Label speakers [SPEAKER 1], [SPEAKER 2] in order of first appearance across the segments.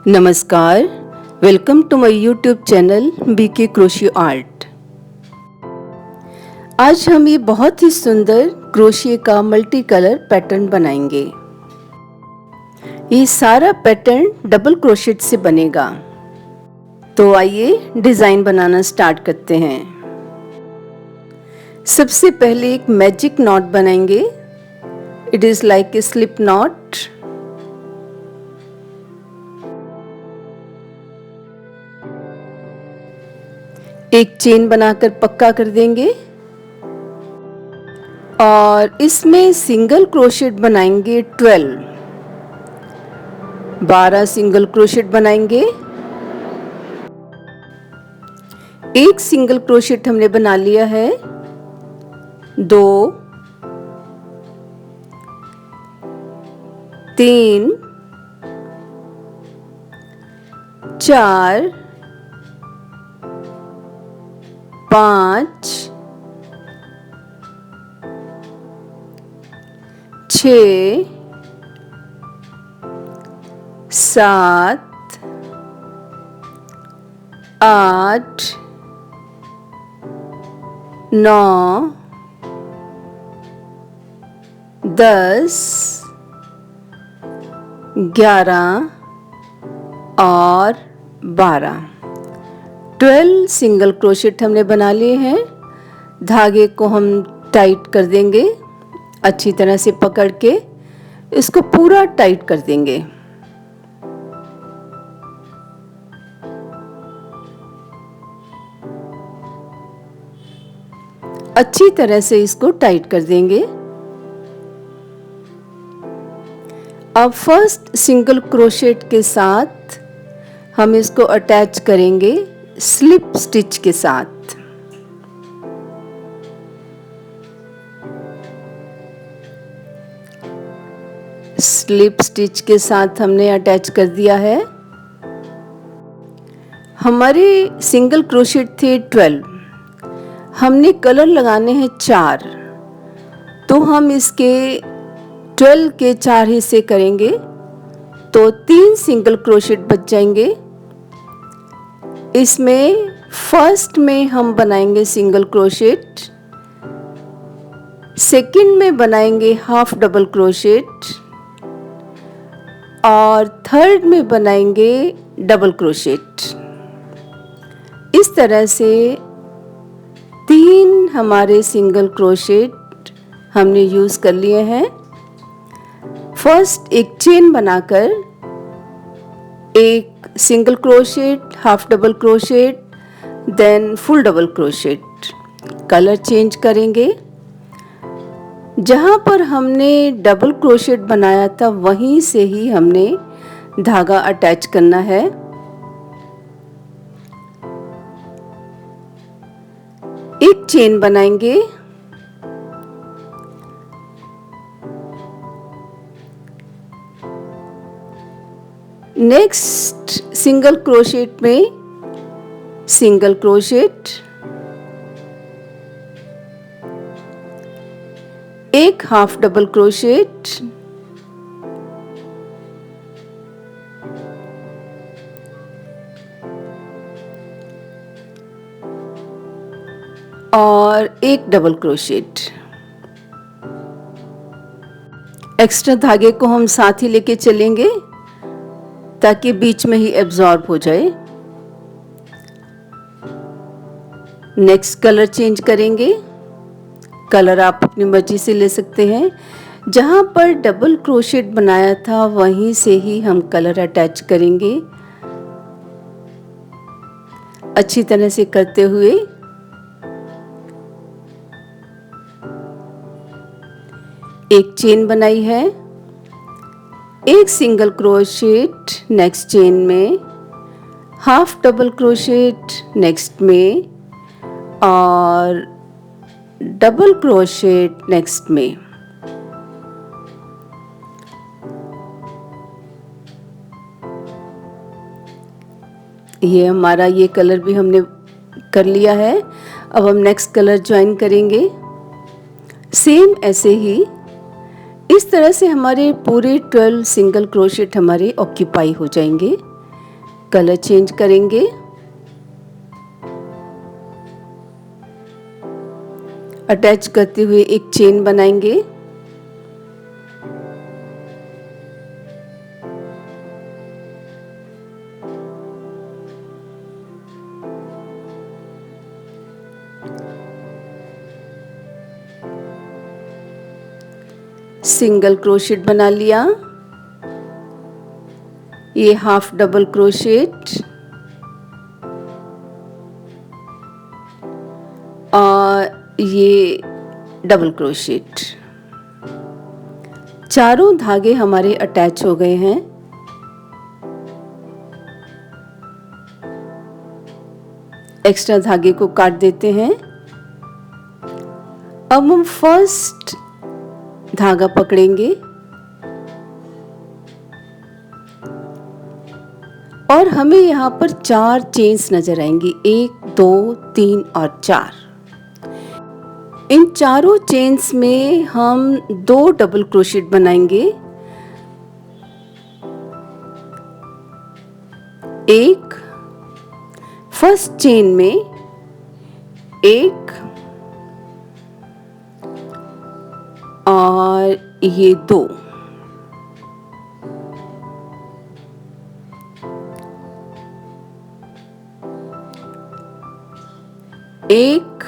[SPEAKER 1] नमस्कार, welcome to my YouTube channel BK crochet art. आज हम ये बहुत ही सुंदर क्रोशिये का मल्टी कलर पैटर्न बनाएंगे। ये सारा पैटर्न डबल क्रोशेट से बनेगा। तो आइए डिजाइन बनाना स्टार्ट करते हैं। सबसे पहले एक मैजिक नॉट बनाएंगे। It is like a slip not. एक चेन बनाकर पक्का कर देंगे और इसमें सिंगल क्रोशेट बनाएंगे 12 सिंगल क्रोशेट बनाएंगे। एक सिंगल क्रोशेट हमने बना लिया है, 2 3 4 5 6 7 8 9 10 11 और 12 सिंगल क्रोशेट हमने बना लिए हैं। धागे को हम टाइट कर देंगे, अच्छी तरह से पकड़ के इसको पूरा टाइट कर देंगे। अच्छी तरह से इसको टाइट कर देंगे। अब फर्स्ट सिंगल क्रोशेट के साथ हम इसको अटैच करेंगे स्लिप स्टिच के साथ। स्लिप स्टिच के साथ हमने अटैच कर दिया है। हमारे सिंगल क्रोशेट थे 12, हमने कलर लगाने हैं 4, तो हम इसके 12 के 4 हिस्से करेंगे तो 3 सिंगल क्रोशेट बच जाएंगे। इसमें फर्स्ट में हम बनाएंगे सिंगल क्रोशेट, सेकंड में बनाएंगे हाफ डबल क्रोशेट और थर्ड में बनाएंगे डबल क्रोशेट। इस तरह से 3 हमारे सिंगल क्रोशेट हमने यूज कर लिए हैं। फर्स्ट एक चेन बनाकर एक single crochet, half double crochet, then full double crochet. Colour change करेंगे। जहां पर हमने डबल क्रोशेट बनाया था वहीं से ही हमने धागा अटैच करना है। एक चेन बनाएंगे, नेक्स्ट सिंगल क्रोशेट में सिंगल क्रोशेट, एक हाफ डबल क्रोशेट, और एक डबल क्रोशेट। एक्स्ट्रा धागे को हम साथ ही लेके चलेंगे ताकि बीच में ही एब्जॉर्ब हो जाए। नेक्स्ट कलर चेंज करेंगे। कलर आप अपनी मर्जी से ले सकते हैं। जहां पर डबल क्रोशेट बनाया था वहीं से ही हम कलर अटैच करेंगे, अच्छी तरह से करते हुए। एक चेन बनाई है, एक सिंगल क्रोशेट नेक्स्ट चेन में, हाफ डबल क्रोशेट नेक्स्ट में और डबल क्रोशेट नेक्स्ट में। ये हमारा ये कलर भी हमने कर लिया है। अब हम नेक्स्ट कलर ज्वाइन करेंगे। सेम ऐसे ही इस तरह से हमारे पूरे 12 सिंगल क्रोशेट हमारे ऑक्यूपाई हो जाएंगे। कलर चेंज करेंगे। अटैच करते हुए एक चेन बनाएंगे। सिंगल क्रोशेट बना लिया। ये हाफ डबल क्रोशेट और ये डबल क्रोशेट। चारों धागे हमारे अटैच हो गए हैं। एक्स्ट्रा धागे को काट देते हैं। अब हम फर्स्ट धागा पकड़ेंगे और हमें यहाँ पर 4 चेन्स नजर आएंगी, 1 2 3 और 4। इन चारों चेन्स में हम 2 डबल क्रोशेट बनाएंगे। एक फर्स्ट चेन में एक और ये 2। एक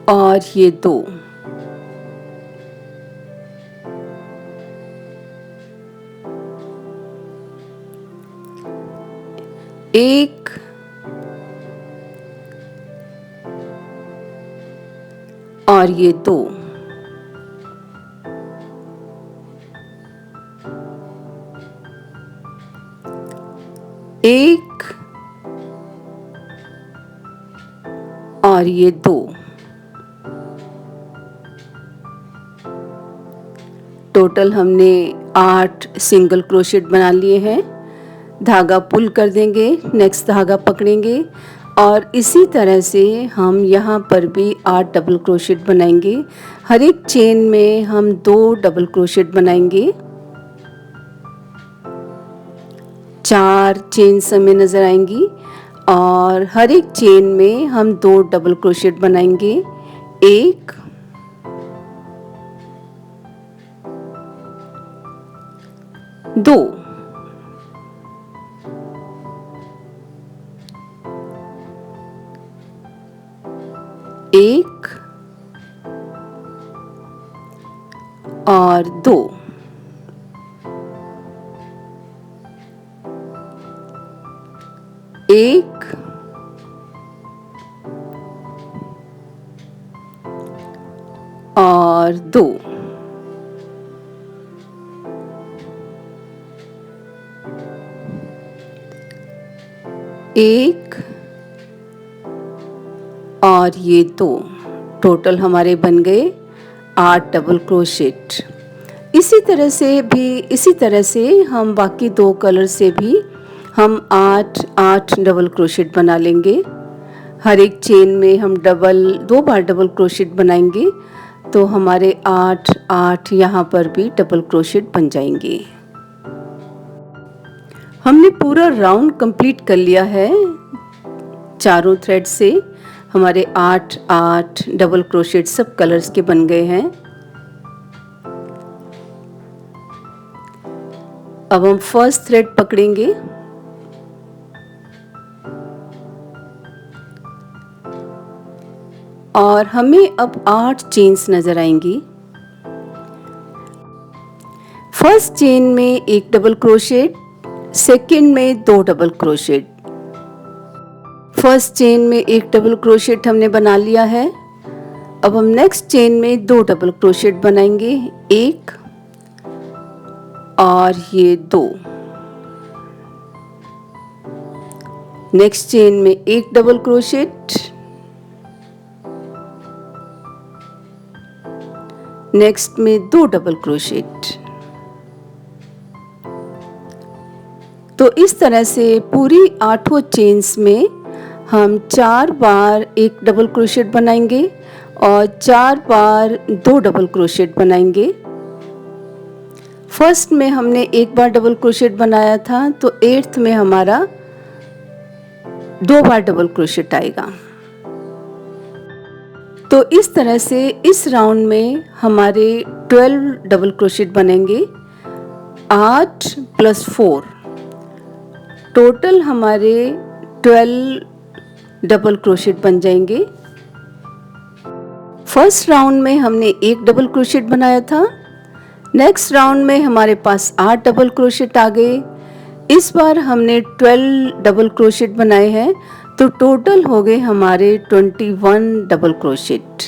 [SPEAKER 1] और ये 2। एक और ये 2। एक और ये 2। टोटल हमने 8 सिंगल क्रोशेट बना लिए हैं। धागा पुल कर देंगे, नेक्स्ट धागा पकड़ेंगे और इसी तरह से हम यहाँ पर भी 8 डबल क्रोशेट बनाएंगे। हर एक चेन में हम 2 डबल क्रोशेट बनाएंगे। 4 चेन्स हमें नज़र आएंगी और हर एक चेन में हम 2 डबल क्रोशेट बनाएंगे। एक दो, एक और 2, एक और 2, एक और ये 2। टोटल हमारे बन गए 8 डबल क्रोशेट। इसी तरह से हम बाकी 2 कलर से भी हम 8 डबल क्रोशेट बना लेंगे। हर एक चेन में हम 2 बार डबल क्रोशेट बनाएंगे तो हमारे 8 यहाँ पर भी डबल क्रोशेट बन जाएंगे। हमने पूरा राउंड कंप्लीट कर लिया है। चारों थ्रेड से हमारे 8 डबल क्रोशेट सब कलर्स के बन गए हैं। अब हम फर्स्ट थ्रेड पकड़ेंगे और हमें अब 8 चेन्स नजर आएंगी। फर्स्ट चेन में एक डबल क्रोशेट, सेकेंड में 2 डबल क्रोशेट। फर्स्ट चेन में एक डबल क्रोशेट हमने बना लिया है। अब हम नेक्स्ट चेन में 2 डबल क्रोशेट बनाएंगे, एक और ये 2। नेक्स्ट चेन में एक डबल क्रोशेट, नेक्स्ट में 2 डबल क्रोशेट। तो इस तरह से पूरी 8 चेन्स में हम 4 बार एक डबल क्रोशेट बनाएंगे और 4 बार 2 डबल क्रोशेट बनाएंगे। फर्स्ट में हमने एक बार डबल क्रोशेट बनाया था, तो 8th में हमारा 2 बार डबल क्रोशेट आएगा। तो इस तरह से इस राउंड में हमारे 12 डबल क्रोशेट बनेंगे, 8 + 4, टोटल हमारे 12 डबल क्रोशेट बन जाएंगे। फर्स्ट राउंड में हमने एक डबल क्रोशेट बनाया था, नेक्स्ट राउंड में हमारे पास 8 डबल क्रोशेट आ गए। इस बार हमने 12 डबल क्रोशेट बनाए हैं, तो टोटल हो गए हमारे 21 डबल क्रोशेट।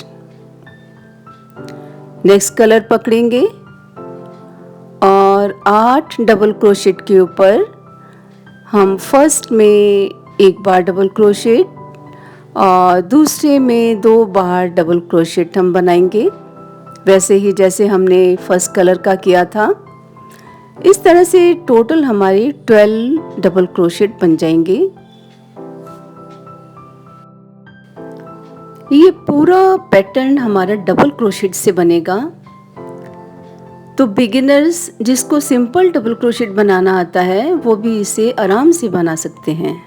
[SPEAKER 1] नेक्स्ट कलर पकड़ेंगे और 8 डबल क्रोशेट के ऊपर हम फर्स्ट में एक बार डबल क्रोशेट और दूसरे में 2 बार डबल क्रोशेट हम बनाएंगे, वैसे ही जैसे हमने फर्स्ट कलर का किया था। इस तरह से टोटल हमारे 12 डबल क्रोशेट बन जाएंगे। ये पूरा पैटर्न हमारा डबल क्रोशेट से बनेगा। तो बिगिनर्स जिसको सिंपल डबल क्रोशेट बनाना आता है वो भी इसे आराम से बना सकते हैं।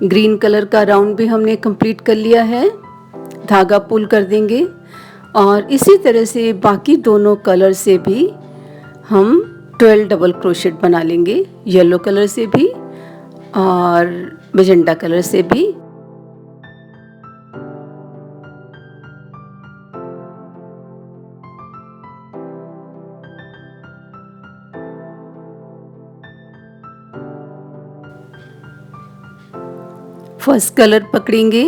[SPEAKER 1] ग्रीन कलर का राउंड भी हमने कंप्लीट कर लिया है। धागा पुल कर देंगे और इसी तरह से बाकी दोनों कलर से भी हम 12 डबल क्रोशेट बना लेंगे, येलो कलर से भी और मैजेंटा कलर से भी। फर्स्ट कलर पकड़ेंगे,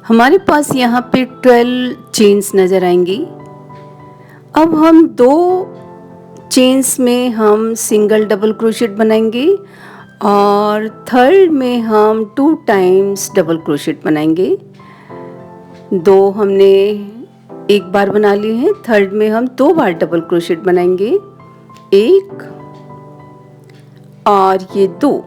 [SPEAKER 1] हमारे पास यहाँ पे 12 चेन्स नज़र आएंगी। अब हम 2 चेन्स में हम सिंगल डबल क्रोशेट बनाएंगे और थर्ड में हम 2 टाइम्स डबल क्रोशेट बनाएंगे। 2 हमने एक बार बना लिए हैं, थर्ड में हम 2 बार डबल क्रोशेट बनाएंगे, 1 और ये 2।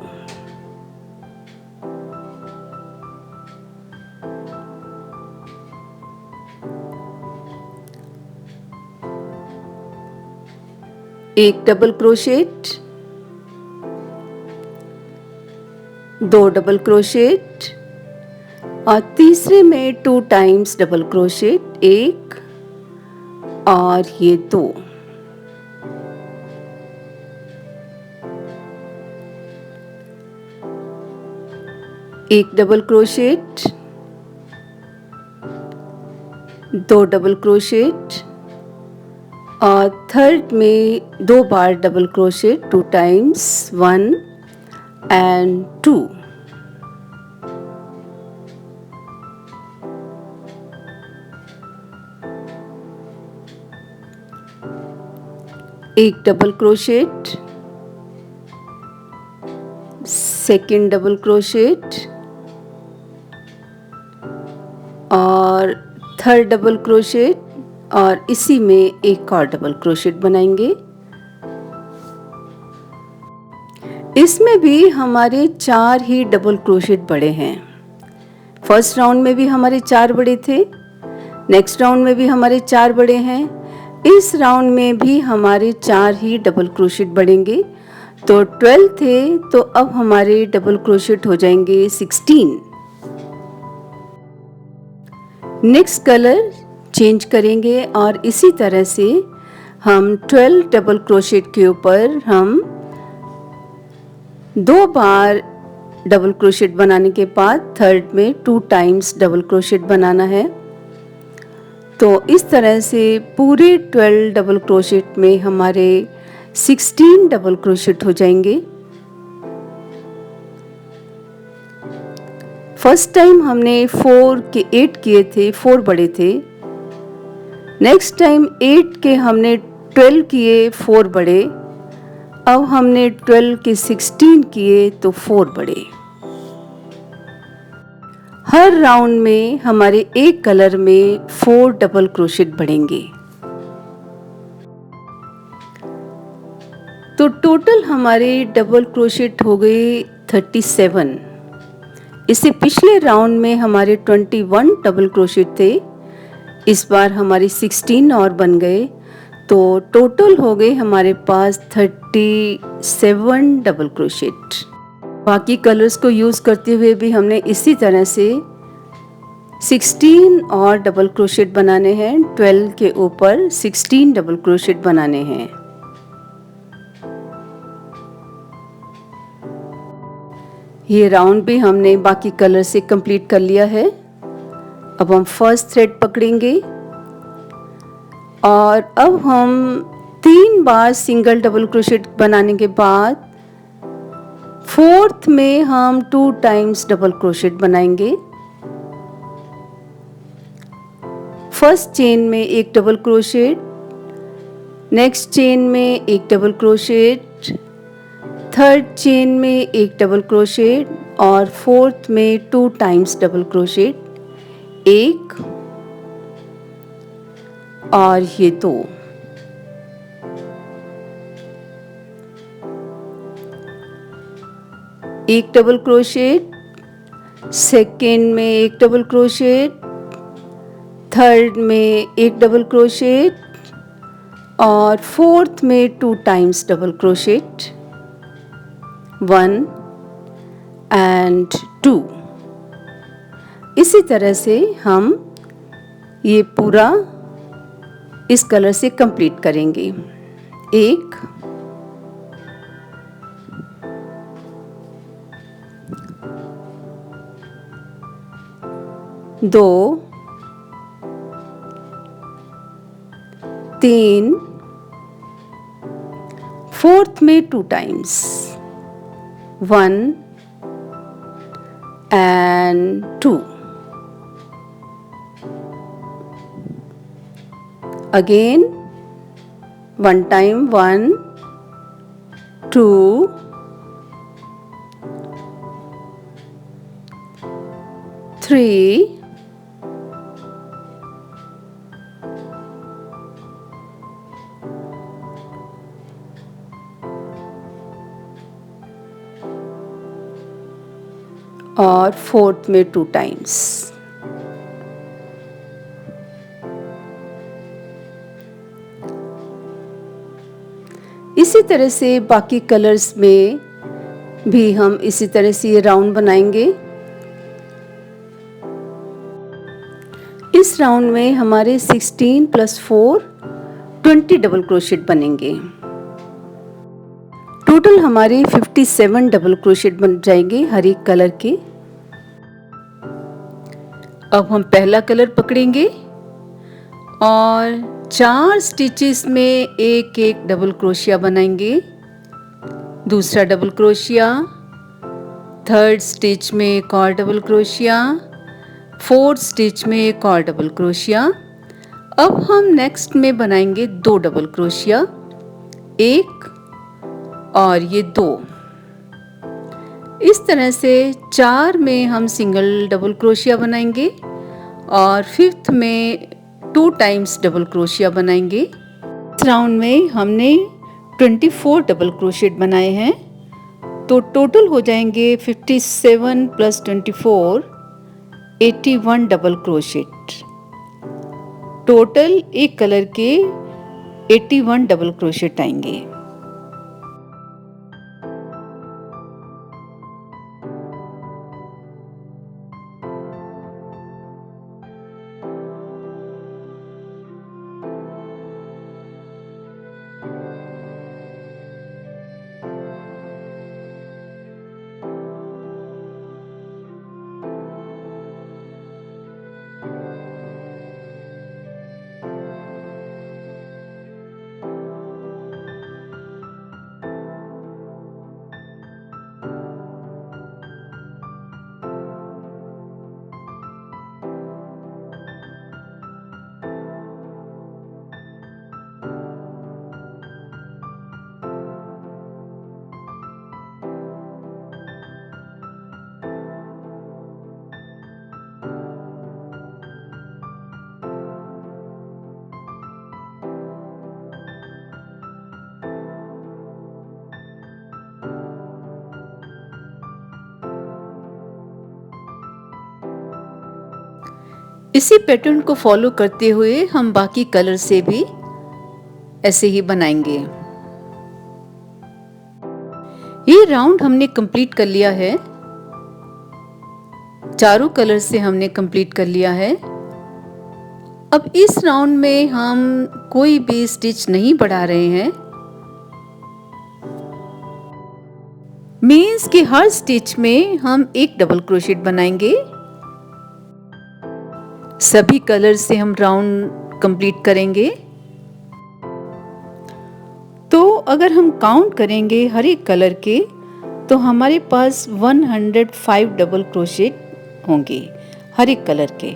[SPEAKER 1] एक डबल क्रोशेट, 2 डबल क्रोशेट और तीसरे में 2 टाइम्स डबल क्रोशेट, 1 और ये 2। एक डबल क्रोशेट, 2 डबल क्रोशेट और थर्ड में 2 बार डबल क्रोशेट, 2 टाइम्स, 1 and 2। एक double crochet, second double crochet और थर्ड डबल क्रोशेट और इसी में एक और डबल क्रोशेट बनाएंगे। इसमें भी हमारे 4 ही डबल क्रोशेट बड़े हैं। फर्स्ट राउंड में भी हमारे 4 बड़े थे, नेक्स्ट राउंड में भी हमारे 4 बड़े हैं, इस राउंड में भी हमारे 4 ही डबल क्रोशेट बढ़ेंगे। तो 12 थे, तो अब हमारे डबल क्रोशेट हो जाएंगे 16। नेक्स्ट कलर चेंज करेंगे और इसी तरह से हम 12 डबल क्रोशेट के ऊपर हम 2 बार डबल क्रोशेट बनाने के बाद थर्ड में 2 टाइम्स डबल क्रोशेट बनाना है। तो इस तरह से पूरे 12 डबल क्रोशेट में हमारे 16 डबल क्रोशेट हो जाएंगे। फर्स्ट टाइम हमने 4 के 8 किए थे, 4 बड़े थे। नेक्स्ट टाइम 8 के हमने 12 किए, 4 बड़े। अब हमने 12 के 16 किए तो 4 बड़े। हर राउंड में हमारे एक कलर में 4 डबल क्रोशेट बढ़ेंगे। तो टोटल हमारे डबल क्रोशेट हो गए 37। इससे पिछले राउंड में हमारे 21 डबल क्रोशेट थे, इस बार हमारे 16 और बन गए, तो टोटल हो गए हमारे पास 37 डबल क्रोशेट। बाकी कलर्स को यूज़ करते हुए भी हमने इसी तरह से 16 और डबल क्रोशेट बनाने हैं। 12 के ऊपर 16 डबल क्रोशेट बनाने हैं। ये राउंड भी हमने बाकी कलर से कंप्लीट कर लिया है। अब हम फर्स्ट थ्रेड पकड़ेंगे और अब हम 3 बार सिंगल डबल क्रोशेट बनाने के बाद फोर्थ में हम 2 टाइम्स डबल क्रोशेट बनाएंगे। फर्स्ट चेन में एक डबल क्रोशेट, नेक्स्ट चेन में एक डबल क्रोशेट, थर्ड चेन में एक डबल क्रोशेट और फोर्थ में 2 टाइम्स डबल क्रोशेट, एक और ये 2। एक डबल क्रोशेट, सेकेंड में एक डबल क्रोशेट, थर्ड में एक डबल क्रोशेट और फोर्थ में 2 टाइम्स डबल क्रोशेट, 1 एंड 2। इसी तरह से हम ये पूरा इस कलर से कंप्लीट करेंगे। 1 2 3, फोर्थ में 2 टाइम्स, 1 and 2, again 1 time, 1 2 3 और फोर्थ में 2 टाइम्स। इसी तरह से बाकी कलर्स में भी हम इसी तरह से ये राउंड बनाएंगे। इस राउंड में हमारे 16 + 4 20 डबल क्रोशेट बनेंगे। टोटल हमारे 57 डबल क्रोशेट बन जाएंगे हर एक कलर के। अब हम पहला कलर पकड़ेंगे और 4 स्टिचेस में एक एक डबल क्रोशिया बनाएंगे। दूसरा डबल क्रोशिया, थर्ड स्टिच में एक और डबल क्रोशिया, फोर्थ स्टिच में एक और डबल क्रोशिया। अब हम नेक्स्ट में बनाएंगे 2 डबल क्रोशिया, एक और ये 2। इस तरह से 4 में हम सिंगल डबल क्रोशिया बनाएंगे और फिफ्थ में 2 टाइम्स डबल क्रोशिया बनाएंगे। इस राउंड में हमने 24 डबल क्रोशेट बनाए हैं, तो टोटल हो जाएंगे 57 + 24 81 डबल क्रोशेट। टोटल एक कलर के 81 डबल क्रोशेट आएंगे।
[SPEAKER 2] इसी पैटर्न को फॉलो करते हुए हम बाकी कलर से भी ऐसे ही बनाएंगे। ये राउंड हमने कंप्लीट कर लिया है, चारों कलर से हमने कंप्लीट कर लिया है। अब इस राउंड में हम कोई भी स्टिच नहीं बढ़ा रहे हैं, मीन्स कि हर स्टिच में हम एक डबल क्रोशेट बनाएंगे। सभी कलर से हम राउंड कंप्लीट करेंगे। तो अगर हम काउंट करेंगे हर एक कलर के तो हमारे पास 105 डबल क्रोशेट होंगे हर एक कलर के।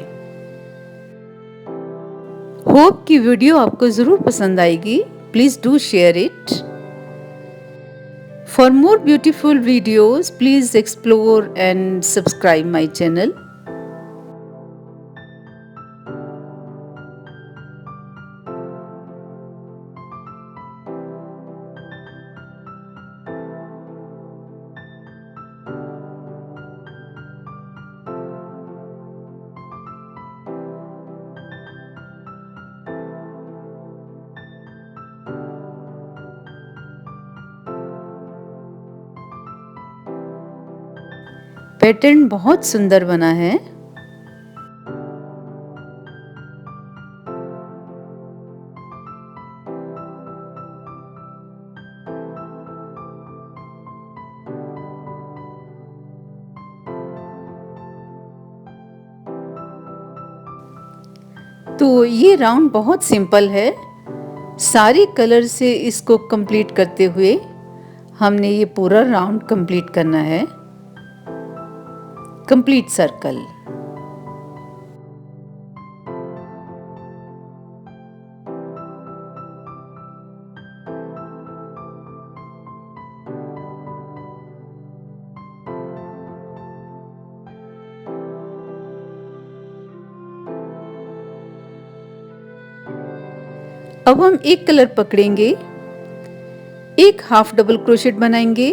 [SPEAKER 2] होप कि वीडियो आपको ज़रूर पसंद आएगी। Please do share it. For more beautiful videos, please explore and subscribe my channel. Pattern बहुत सुंदर बना है। तो ये राउंड बहुत सिंपल है। सारे कलर से इसको कंप्लीट करते हुए हमने ये पूरा राउंड कंप्लीट करना है, कंप्लीट सर्कल। अब हम एक कलर पकड़ेंगे, एक हाफ डबल क्रोशेट बनाएंगे,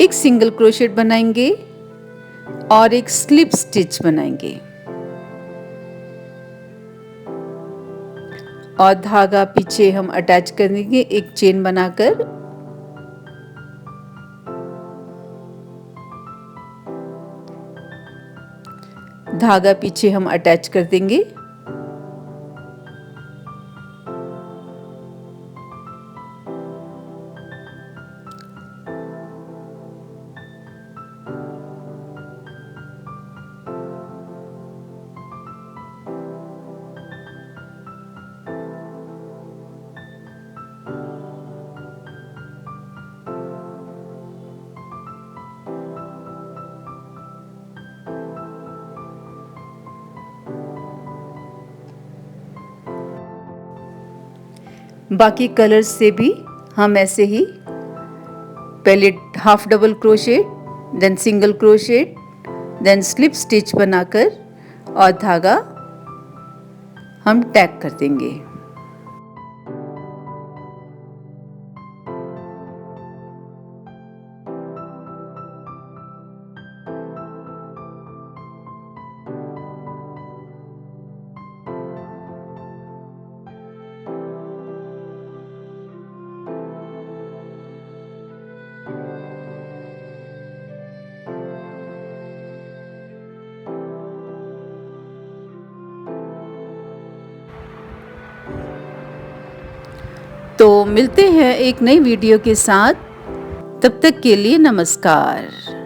[SPEAKER 2] एक सिंगल क्रोशेट बनाएंगे और एक स्लिप स्टिच बनाएंगे और धागा पीछे हम अटैच कर देंगे एक चेन बनाकर। धागा पीछे हम अटैच कर देंगे। बाकी कलर्स से भी हम ऐसे ही पहले half double crochet, then single crochet, then slip stitch बनाकर और धागा हम टैग कर देंगे। तो मिलते हैं एक नई वीडियो के साथ, तब तक के लिए नमस्कार।